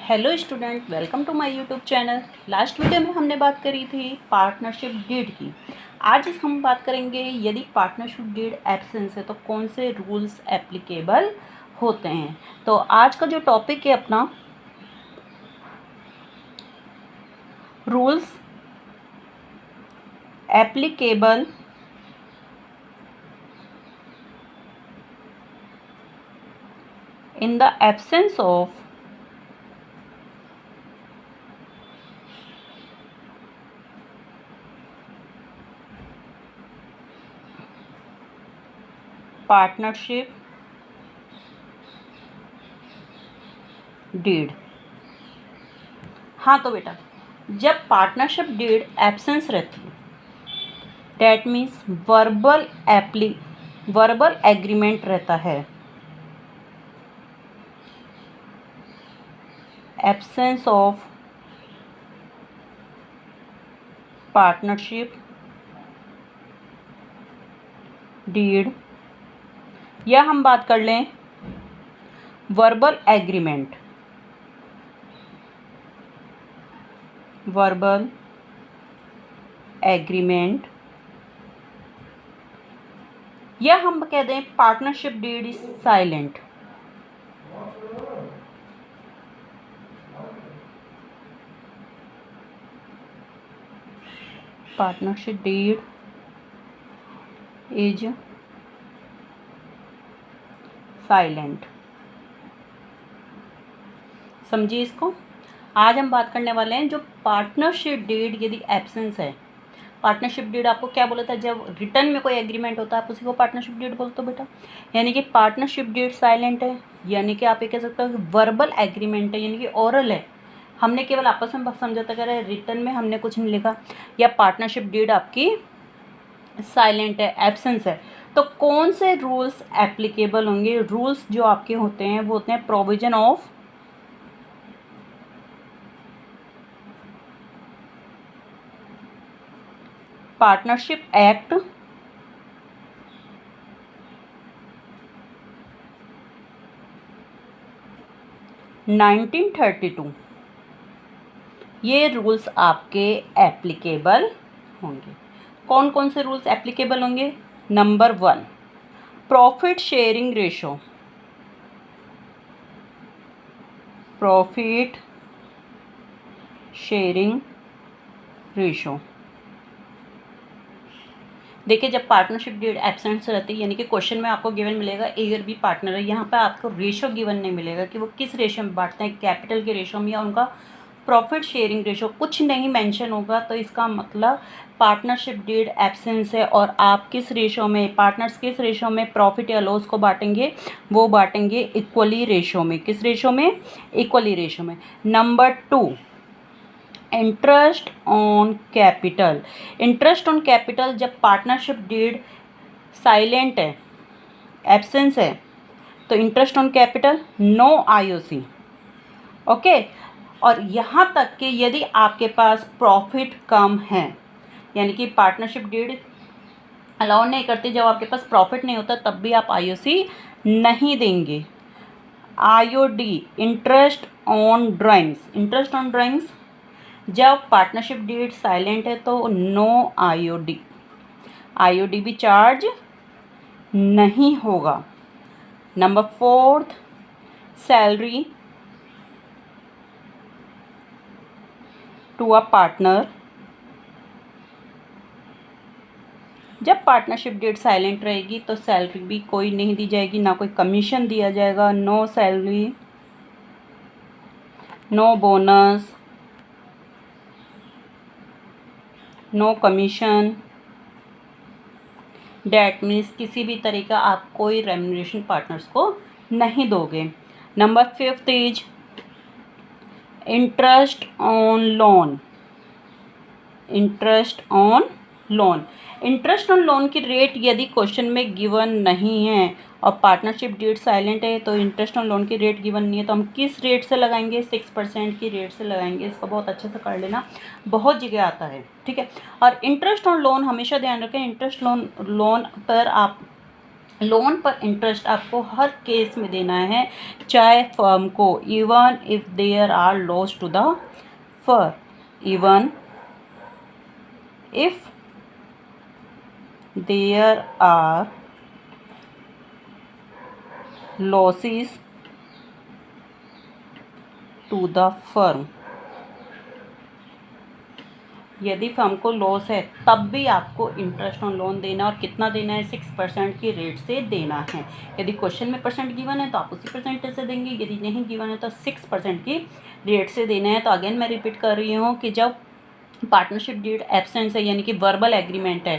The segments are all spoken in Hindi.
Hello student, welcome to my YouTube channel. Last video में हमने बात करी थी पार्टनरशिप डीड की। आज हम बात करेंगे यदि पार्टनरशिप डीड एब्सेंस है तो कौन से रूल्स एप्लीकेबल होते हैं। तो आज का जो टॉपिक है अपना, rules applicable in the absence of partnership deed. हाँ तो बेटा, जब पार्टनरशिप डीड एब्सेंस रहती है डैट मीन्स वर्बल एग्रीमेंट रहता है। एब्सेंस ऑफ पार्टनरशिप डीड, या हम बात कर लें वर्बल एग्रीमेंट, वर्बल एग्रीमेंट, या हम कह दें partnership deed is silent. Partnership deed is silent. समझिए इसको। आज हम बात करने वाले हैं जो पार्टनरशिप डीड यदि एब्सेंस है। पार्टनरशिप डीड आपको क्या बोला था, जब रिटर्न में कोई एग्रीमेंट होता है आप उसी को पार्टनरशिप डीड बोलते हो बेटा। यानी कि पार्टनरशिप डीड साइलेंट है, यानी कि आप ये कह सकते हो कि वर्बल एग्रीमेंट है, यानी कि ओरल है, हमने केवल आपस में समझौता करा है, रिटर्न में हमने कुछ नहीं लिखा। या पार्टनरशिप डीड आपकी साइलेंट है, एब्सेंस है। तो कौन से रूल्स एप्लीकेबल होंगे? रूल्स जो आपके होते हैं वो होते हैं प्रोविजन ऑफ पार्टनरशिप एक्ट 1932। ये रूल्स आपके एप्लीकेबल होंगे। कौन कौन से रूल्स एप्लीकेबल होंगे? Number 1, profit sharing ratio. Profit sharing ratio. देखिए, जब पार्टनरशिप डीड एब्सेंट रहती है, यानी कि क्वेश्चन में आपको गिवन मिलेगा ए और बी पार्टनर है, यहाँ पे आपको रेशो गिवन नहीं मिलेगा कि वो किस रेशो में बांटते हैं, कैपिटल के रेशो में या उनका प्रॉफिट शेयरिंग रेशो कुछ नहीं मेंशन होगा। तो इसका मतलब पार्टनरशिप डीड एब्सेंस है और आप किस रेशो में, पार्टनर्स किस रेशो में प्रॉफिट या लॉस को बांटेंगे, वो बांटेंगे इक्वली रेशो में। किस रेशो में? इक्वली रेशो में। Number 2, interest on capital. Interest on capital, जब पार्टनरशिप डीड साइलेंट है, एब्सेंस है, तो interest on capital no IOC. Okay. और यहाँ तक कि यदि आपके पास प्रॉफिट कम है, यानी कि पार्टनरशिप डीड अलाउ नहीं करती, जब आपके पास प्रॉफिट नहीं होता तब भी आप आईओसी नहीं देंगे। IOD, interest on drawings. Interest on drawings, जब पार्टनरशिप डीड साइलेंट है तो नो आईओडी, आईओडी भी चार्ज नहीं होगा। Number 4, salary to a partner. जब पार्टनरशिप डीड साइलेंट रहेगी तो सैलरी भी कोई नहीं दी जाएगी, ना कोई कमीशन दिया जाएगा। No salary, no bonus, no commission. That means किसी भी तरह का आप कोई रेम्युनरेशन पार्टनर्स को नहीं दोगे। Number 5 is interest on loan. Interest on loan, interest on loan की रेट यदि क्वेश्चन में गिवन नहीं है और पार्टनरशिप डीड साइलेंट है तो इंटरेस्ट ऑन लोन की रेट गिवन नहीं है, तो हम किस रेट से लगाएंगे? 6% की रेट से लगाएंगे। इसको बहुत अच्छे से कर लेना, बहुत जगह आता है, ठीक है। और इंटरेस्ट ऑन लोन हमेशा ध्यान रखें, इंटरेस्ट लोन पर आप लोन पर इंटरेस्ट आपको हर केस में देना है, चाहे फर्म को, even if there are loss to the firm, even if there are losses to the firm. यदि फर्म को लॉस है तब भी आपको इंटरेस्ट ऑन लोन देना, और कितना देना है, 6% की रेट से देना है। यदि क्वेश्चन में परसेंट गिवन है तो आप उसी परसेंटेज से देंगे, यदि नहीं गिवन है तो 6% की रेट से देना है। तो अगेन मैं रिपीट कर रही हूँ कि जब पार्टनरशिप डीड एब्सेंस है, यानी कि वर्बल एग्रीमेंट है,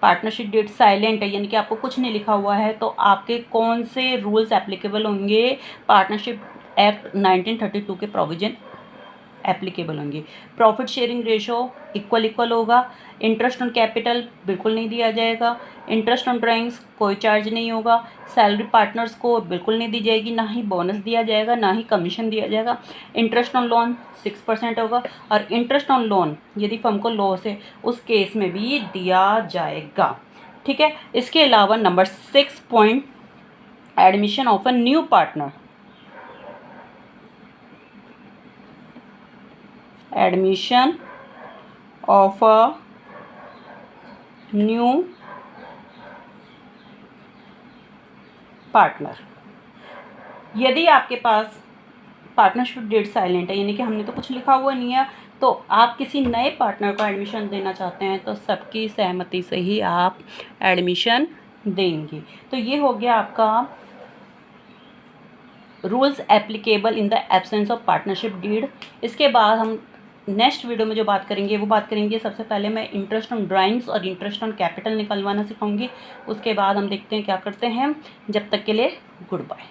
पार्टनरशिप डीड साइलेंट है, यानी कि आपको कुछ नहीं लिखा हुआ है, तो आपके कौन से रूल्स एप्लीकेबल होंगे, पार्टनरशिप एक्ट 1932 के प्रोविजन एप्लीकेबल होंगे। प्रॉफिट शेयरिंग रेशो इक्वल होगा। इंटरेस्ट ऑन कैपिटल बिल्कुल नहीं दिया जाएगा। इंटरेस्ट ऑन ड्राइंग्स कोई चार्ज नहीं होगा। सैलरी पार्टनर्स को बिल्कुल नहीं दी जाएगी, ना ही बोनस दिया जाएगा, ना ही कमीशन दिया जाएगा। इंटरेस्ट ऑन लोन 6% होगा, और इंटरेस्ट ऑन लोन यदि फर्म को लॉस है उस केस में भी दिया जाएगा। ठीक है। इसके अलावा number 6 point, admission of a new partner. Admission of a new partner. यदि आपके पास पार्टनरशिप डीड साइलेंट है, यानी कि हमने तो कुछ लिखा हुआ नहीं है, तो आप किसी नए पार्टनर को एडमिशन देना चाहते हैं तो सबकी सहमति से ही आप एडमिशन देंगे। तो ये हो गया आपका rules applicable in the absence of partnership deed. इसके बाद हम नेक्स्ट वीडियो में जो बात करेंगे वो बात करेंगे, सबसे पहले मैं इंटरेस्ट ऑन ड्राइंग्स और इंटरेस्ट ऑन कैपिटल निकलवाना सिखाऊंगी। उसके बाद हम देखते हैं क्या करते हैं। जब तक के लिए गुड बाय।